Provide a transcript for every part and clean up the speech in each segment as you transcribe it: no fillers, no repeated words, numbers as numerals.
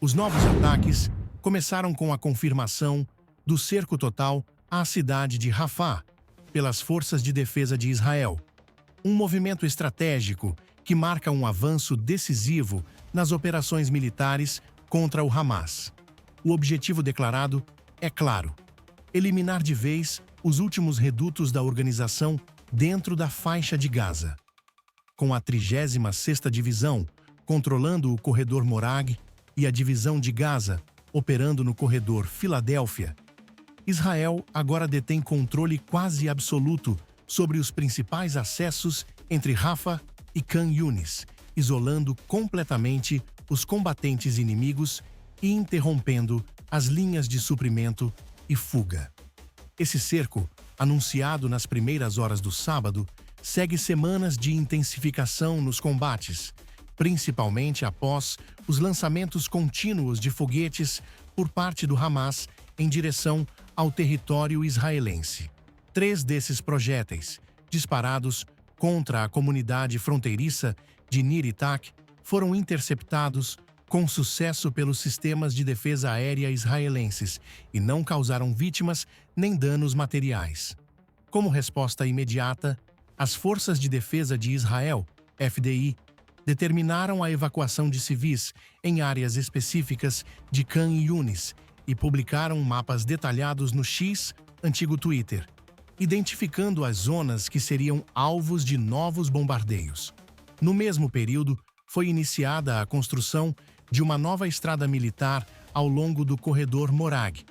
Os novos ataques começaram com a confirmação do cerco total à cidade de Rafah pelas forças de defesa de Israel, um movimento estratégico que marca um avanço decisivo nas operações militares contra o Hamas. O objetivo declarado é claro: eliminar de vez os últimos redutos da organização dentro da faixa de Gaza. Com a 36ª Divisão controlando o corredor Morag e a Divisão de Gaza operando no corredor Filadélfia, Israel agora detém controle quase absoluto sobre os principais acessos entre Rafah e Khan Yunis, isolando completamente os combatentes inimigos e interrompendo as linhas de suprimento e fuga. Esse cerco, anunciado nas primeiras horas do sábado, segue semanas de intensificação nos combates, principalmente após os lançamentos contínuos de foguetes por parte do Hamas em direção ao território israelense. 3 desses projéteis, disparados contra a comunidade fronteiriça de Nir Itak, foram interceptados com sucesso pelos sistemas de defesa aérea israelenses e não causaram vítimas nem danos materiais. Como resposta imediata, as Forças de Defesa de Israel, FDI, determinaram a evacuação de civis em áreas específicas de Khan Yunis e publicaram mapas detalhados no X, antigo Twitter, identificando as zonas que seriam alvos de novos bombardeios. No mesmo período, foi iniciada a construção de uma nova estrada militar ao longo do corredor Morag,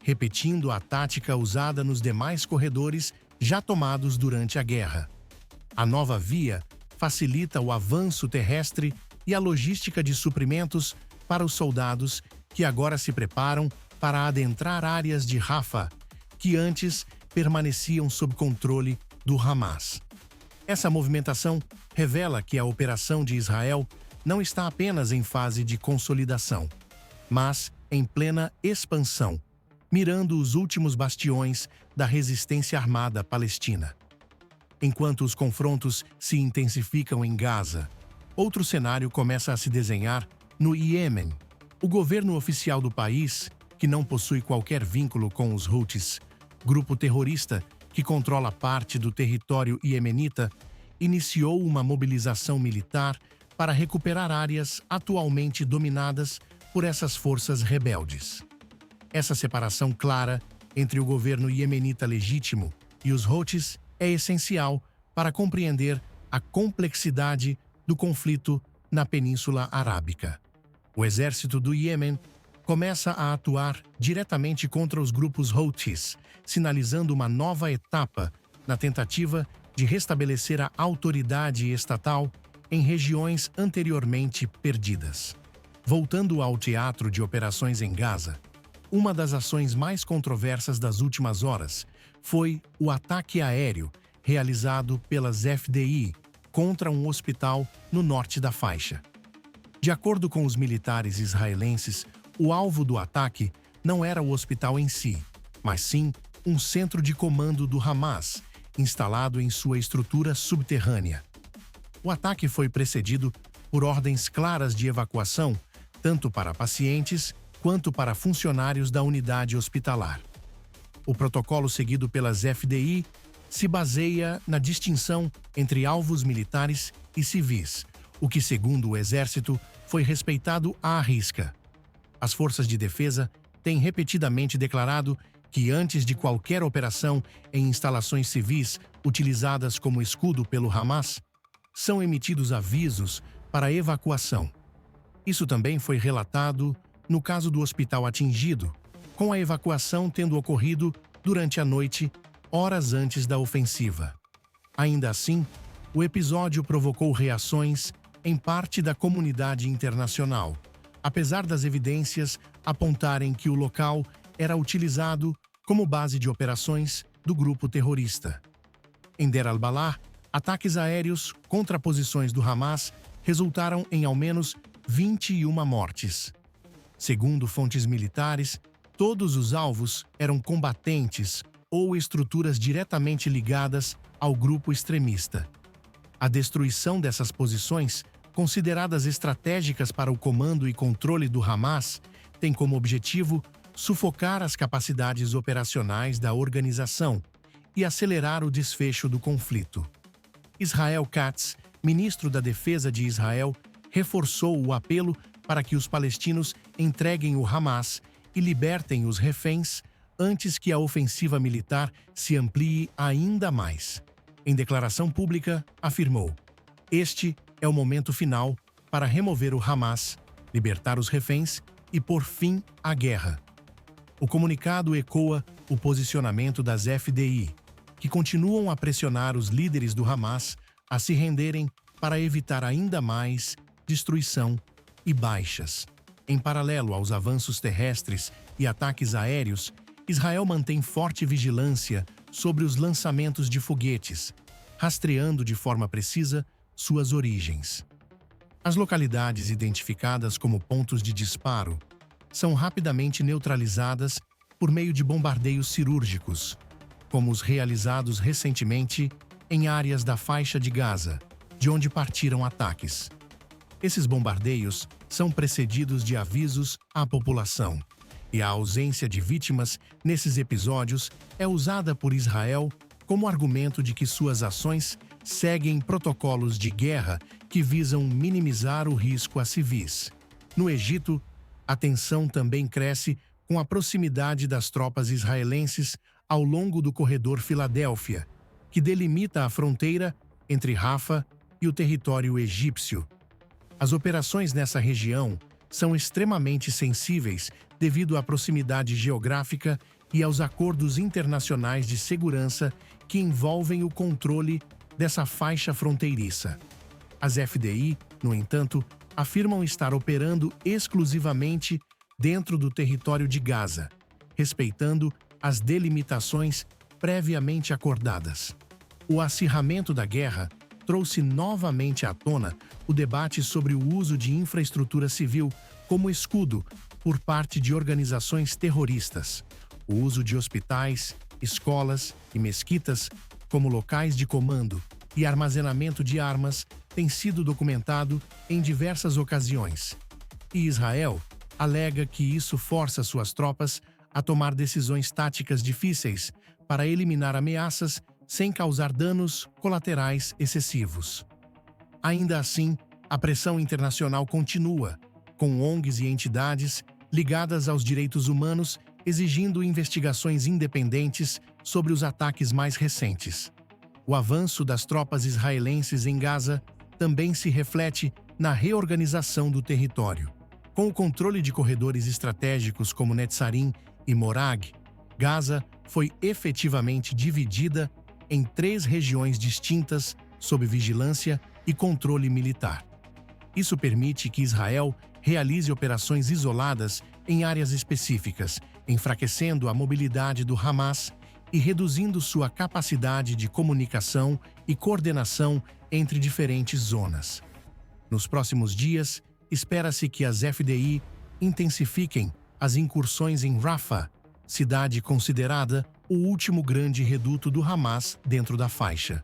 repetindo a tática usada nos demais corredores já tomados durante a guerra. A nova via facilita o avanço terrestre e a logística de suprimentos para os soldados que agora se preparam para adentrar áreas de Rafah, que antes permaneciam sob controle do Hamas. Essa movimentação revela que a operação de Israel não está apenas em fase de consolidação, mas em plena expansão, mirando os últimos bastiões da resistência armada palestina. Enquanto os confrontos se intensificam em Gaza, outro cenário começa a se desenhar no Iêmen. O governo oficial do país, que não possui qualquer vínculo com os Houthis, grupo terrorista que controla parte do território iemenita, iniciou uma mobilização militar para recuperar áreas atualmente dominadas por essas forças rebeldes. Essa separação clara entre o governo iemenita legítimo e os Houthis é essencial para compreender a complexidade do conflito na Península Arábica. O exército do Iêmen começa a atuar diretamente contra os grupos Houthis, sinalizando uma nova etapa na tentativa de restabelecer a autoridade estatal em regiões anteriormente perdidas. Voltando ao teatro de operações em Gaza, uma das ações mais controversas das últimas horas foi o ataque aéreo realizado pelas FDI contra um hospital no norte da faixa. De acordo com os militares israelenses, o alvo do ataque não era o hospital em si, mas sim um centro de comando do Hamas, instalado em sua estrutura subterrânea. O ataque foi precedido por ordens claras de evacuação, tanto para pacientes quanto para funcionários da unidade hospitalar. O protocolo seguido pelas FDI se baseia na distinção entre alvos militares e civis, o que, segundo o Exército, foi respeitado à risca. As forças de defesa têm repetidamente declarado que, antes de qualquer operação em instalações civis utilizadas como escudo pelo Hamas, são emitidos avisos para evacuação. Isso também foi relatado no caso do hospital atingido, com a evacuação tendo ocorrido durante a noite, horas antes da ofensiva. Ainda assim, o episódio provocou reações em parte da comunidade internacional, apesar das evidências apontarem que o local era utilizado como base de operações do grupo terrorista. Em Deir al-Balah, ataques aéreos contra posições do Hamas resultaram em ao menos 21 mortes. Segundo fontes militares, todos os alvos eram combatentes ou estruturas diretamente ligadas ao grupo extremista. A destruição dessas posições consideradas estratégicas para o comando e controle do Hamas, têm como objetivo sufocar as capacidades operacionais da organização e acelerar o desfecho do conflito. Israel Katz, ministro da Defesa de Israel, reforçou o apelo para que os palestinos entreguem o Hamas e libertem os reféns antes que a ofensiva militar se amplie ainda mais. Em declaração pública, afirmou: "Este é o momento final para remover o Hamas, libertar os reféns e pôr fim à guerra." O comunicado ecoa o posicionamento das FDI, que continuam a pressionar os líderes do Hamas a se renderem para evitar ainda mais destruição e baixas. Em paralelo aos avanços terrestres e ataques aéreos, Israel mantém forte vigilância sobre os lançamentos de foguetes, rastreando de forma precisa suas origens. As localidades identificadas como pontos de disparo são rapidamente neutralizadas por meio de bombardeios cirúrgicos, como os realizados recentemente em áreas da faixa de Gaza, de onde partiram ataques. Esses bombardeios são precedidos de avisos à população, e a ausência de vítimas nesses episódios é usada por Israel como argumento de que suas ações seguem protocolos de guerra que visam minimizar o risco a civis. No Egito, a tensão também cresce com a proximidade das tropas israelenses ao longo do corredor Filadélfia, que delimita a fronteira entre Rafa e o território egípcio. As operações nessa região são extremamente sensíveis devido à proximidade geográfica e aos acordos internacionais de segurança que envolvem o controle dessa faixa fronteiriça. As FDI, no entanto, afirmam estar operando exclusivamente dentro do território de Gaza, respeitando as delimitações previamente acordadas. O acirramento da guerra trouxe novamente à tona o debate sobre o uso de infraestrutura civil como escudo por parte de organizações terroristas, o uso de hospitais, escolas e mesquitas como locais de comando e armazenamento de armas tem sido documentado em diversas ocasiões. E Israel alega que isso força suas tropas a tomar decisões táticas difíceis para eliminar ameaças sem causar danos colaterais excessivos. Ainda assim, a pressão internacional continua, com ONGs e entidades ligadas aos direitos humanos exigindo investigações independentes sobre os ataques mais recentes. O avanço das tropas israelenses em Gaza também se reflete na reorganização do território. Com o controle de corredores estratégicos como Netzarim e Morag, Gaza foi efetivamente dividida em 3 regiões distintas sob vigilância e controle militar. Isso permite que Israel realize operações isoladas em áreas específicas, enfraquecendo a mobilidade do Hamas e reduzindo sua capacidade de comunicação e coordenação entre diferentes zonas. Nos próximos dias, espera-se que as FDI intensifiquem as incursões em Rafah, cidade considerada o último grande reduto do Hamas dentro da faixa.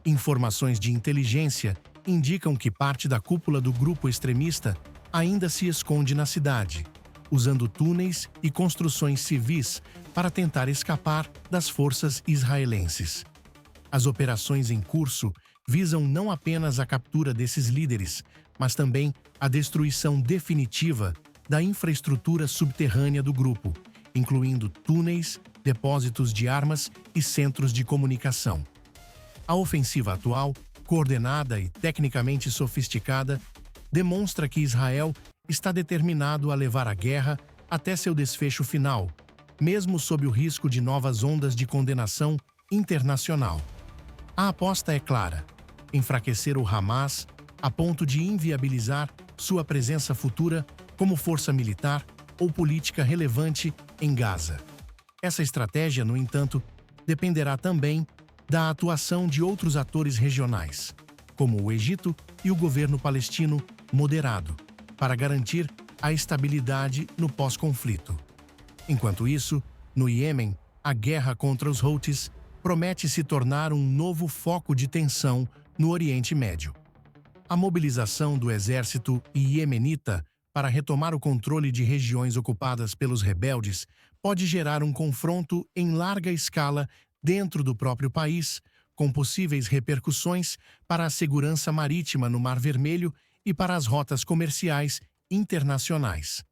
Informações de inteligência indicam que parte da cúpula do grupo extremista ainda se esconde na cidade, usando túneis e construções civis para tentar escapar das forças israelenses. As operações em curso visam não apenas a captura desses líderes, mas também a destruição definitiva da infraestrutura subterrânea do grupo, incluindo túneis, depósitos de armas e centros de comunicação. A ofensiva atual, coordenada e tecnicamente sofisticada, demonstra que Israel está determinado a levar a guerra até seu desfecho final, mesmo sob o risco de novas ondas de condenação internacional. A aposta é clara: enfraquecer o Hamas a ponto de inviabilizar sua presença futura como força militar ou política relevante em Gaza. Essa estratégia, no entanto, dependerá também da atuação de outros atores regionais, como o Egito e o governo palestino moderado, para garantir a estabilidade no pós-conflito. Enquanto isso, no Iêmen, a guerra contra os Houthis promete se tornar um novo foco de tensão no Oriente Médio. A mobilização do exército iemenita para retomar o controle de regiões ocupadas pelos rebeldes pode gerar um confronto em larga escala dentro do próprio país, com possíveis repercussões para a segurança marítima no Mar Vermelho e para as rotas comerciais internacionais.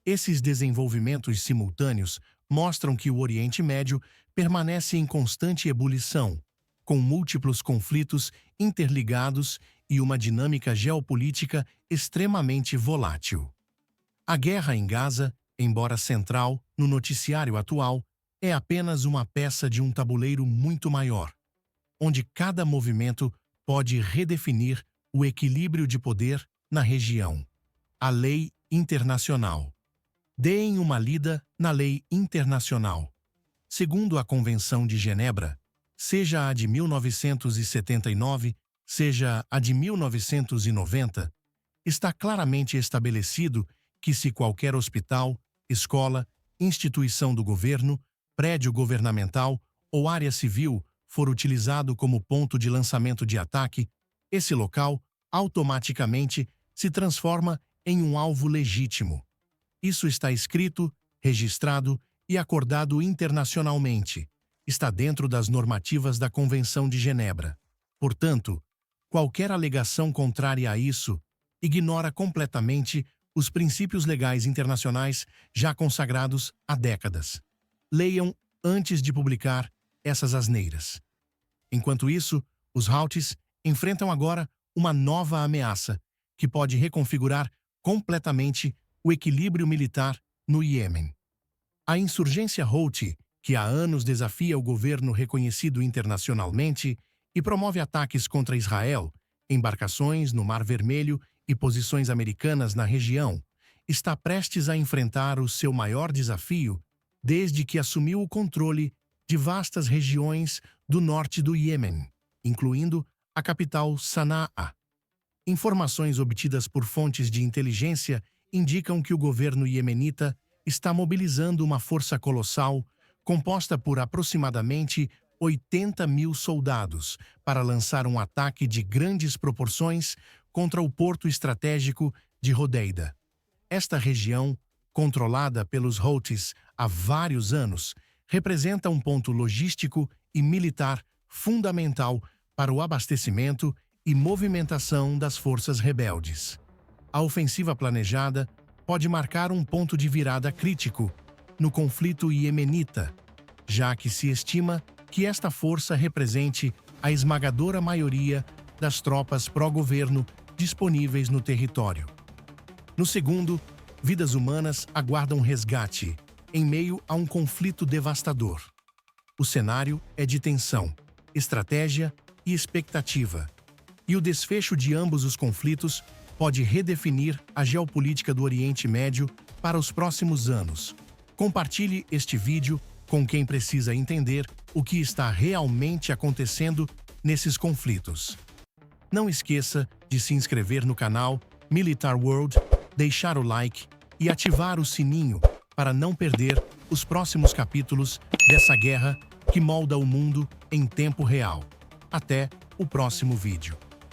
Esses desenvolvimentos simultâneos mostram que o Oriente Médio permanece em constante ebulição, com múltiplos conflitos interligados e uma dinâmica geopolítica extremamente volátil. A guerra em Gaza, embora central no noticiário atual, é apenas uma peça de um tabuleiro muito maior, onde cada movimento pode redefinir o equilíbrio de poder na região. A lei internacional. Deem uma lida na lei internacional. Segundo a Convenção de Genebra, seja a de 1979, seja a de 1990, está claramente estabelecido que se qualquer hospital, escola, instituição do governo, prédio governamental ou área civil for utilizado como ponto de lançamento de ataque, esse local automaticamente se transforma em um alvo legítimo. Isso está escrito, registrado e acordado internacionalmente. Está dentro das normativas da Convenção de Genebra. Portanto, qualquer alegação contrária a isso ignora completamente os princípios legais internacionais já consagrados há décadas. Leiam antes de publicar essas asneiras. Enquanto isso, os Houthis enfrentam agora uma nova ameaça que pode reconfigurar completamente o equilíbrio militar no Iêmen. A insurgência Houthi, que há anos desafia o governo reconhecido internacionalmente e promove ataques contra Israel, embarcações no Mar Vermelho e posições americanas na região, está prestes a enfrentar o seu maior desafio desde que assumiu o controle de vastas regiões do norte do Iêmen, incluindo a capital Sanaa. Informações obtidas por fontes de inteligência indicam que o governo iemenita está mobilizando uma força colossal composta por aproximadamente 80 mil soldados para lançar um ataque de grandes proporções contra o porto estratégico de Hodeida. Esta região, controlada pelos Houthis há vários anos, representa um ponto logístico e militar fundamental para o abastecimento e movimentação das forças rebeldes. A ofensiva planejada pode marcar um ponto de virada crítico no conflito iemenita, já que se estima que esta força represente a esmagadora maioria das tropas pró-governo disponíveis no território. No segundo, vidas humanas aguardam resgate em meio a um conflito devastador. O cenário é de tensão, estratégia e expectativa, e o desfecho de ambos os conflitos pode redefinir a geopolítica do Oriente Médio para os próximos anos. Compartilhe este vídeo com quem precisa entender o que está realmente acontecendo nesses conflitos. Não esqueça de se inscrever no canal Militar World, deixar o like e ativar o sininho para não perder os próximos capítulos dessa guerra que molda o mundo em tempo real. Até o próximo vídeo.